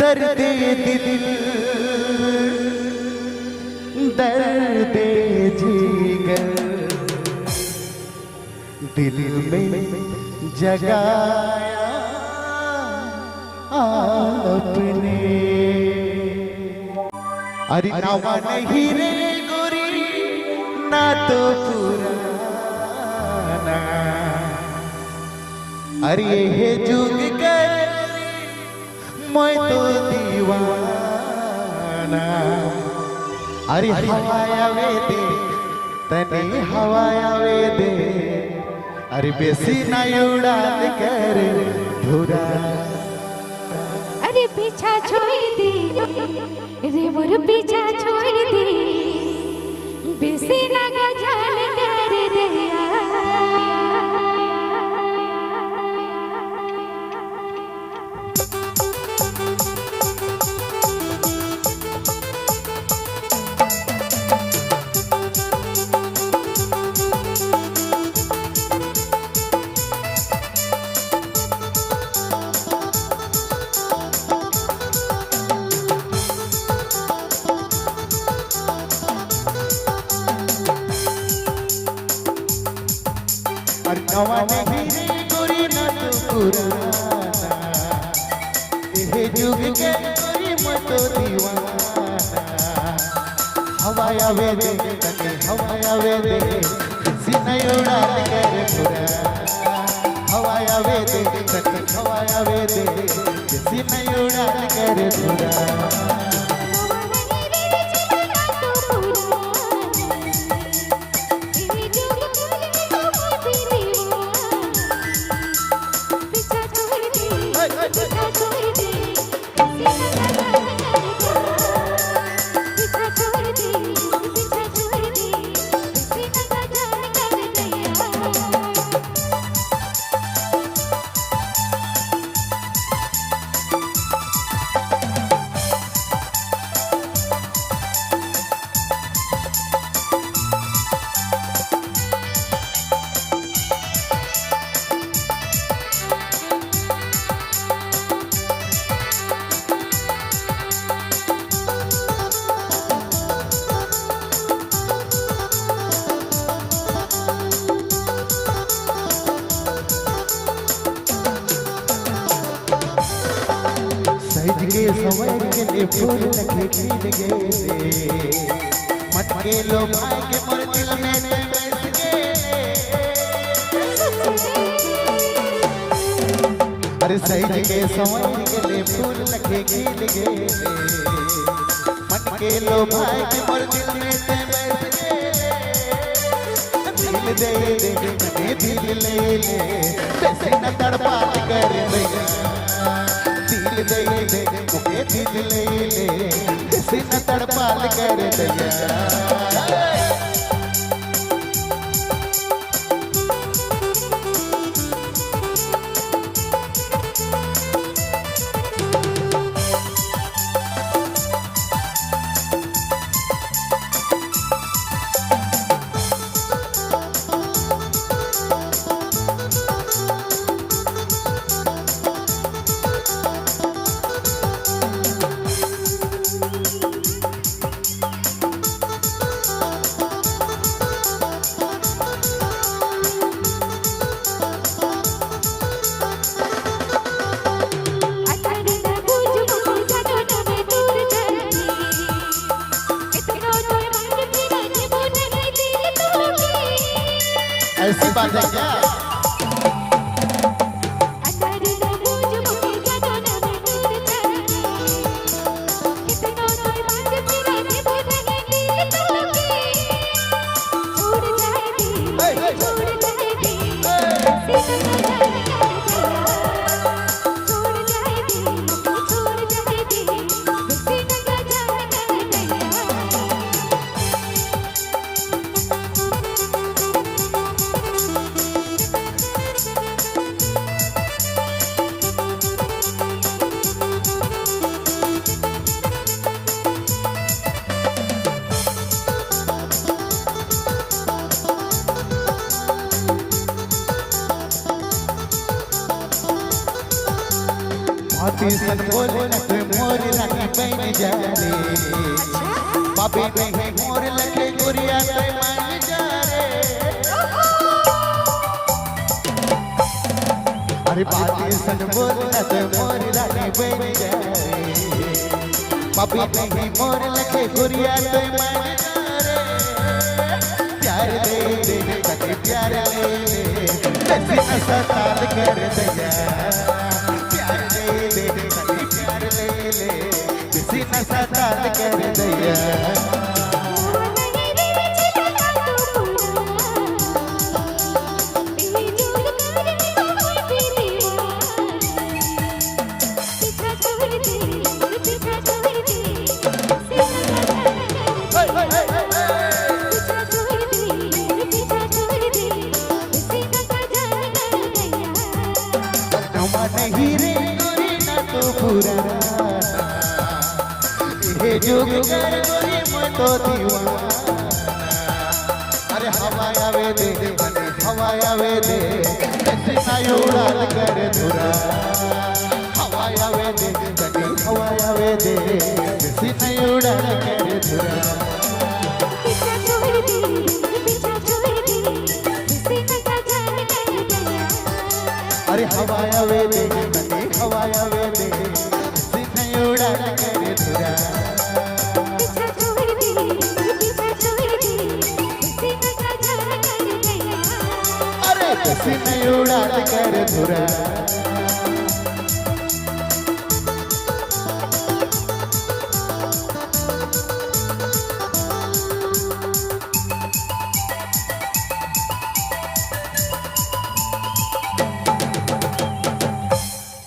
दर्द दिल दर्द जिगर दिल में जगाया आपने। अरे नवा नहीं रे गोरी ना तो पुराना, अरे ये जुग कर मैं तो दीवाना। अरे हवाया वे दे तने हवाया वे दे, अरे बेसी ना उड़ान कर धुरा। अरे पीछा छोड़ दे रे मोर पीछा छोड़ दे, बेसी ना गजाल कर दे। नवा नहीं रे गोरी ना तो पुराना, ये जुग के गोरी मैं तो दीवाना। हवाया वे दे तने हवाया वे दे, सीना उड़ान कर धुरा। हवाया वे दे तने हवाया वे दे, सीना उड़ान कर धुरा। के समय के लिए फूल लगे खिल गए, मत के लो भाई के मोर दिल में बैठ गए। अरे सही के समय के लिए फूल लगे खिल गए, मत के लो भाई के मोर दिल में बैठ गए। दिल दे दे दिल ले ले, कैसे न तड़पा कर भैया। दिल दे दे मुझे दिल ले ले, किसी न तड़पाल कर दिया। ऐसी बात है क्या? सन बोले न मोर रानी बन जा रे बाबे नहीं मोर लगे गुरिया ते मान जा रे अरे बातें सन बोलना तो मोर रानी बन जा रे बाबे नहीं मोर लगे गुरिया ते मान जा रे प्यार दे दे कभी प्यार ले ले ऐसी नशा ताल कर दिया प्यार दे दे कभी प्यार ले ले किसी नशा ताल कर दिया नहीं रे गोरी ना तो पुराना ये जुग कर गोरी मैं तो दीवाना अरे हवाया वे दे हवाया वे दे कितना उड़ान कर धुरा हवाया वे दे हवाया वे दे कितना उड़ान कर धुरा अरे हवाया वे दे हवाया वे दे सिने उड़ान कर धुरा अरे सिने उड़ान कर धुरा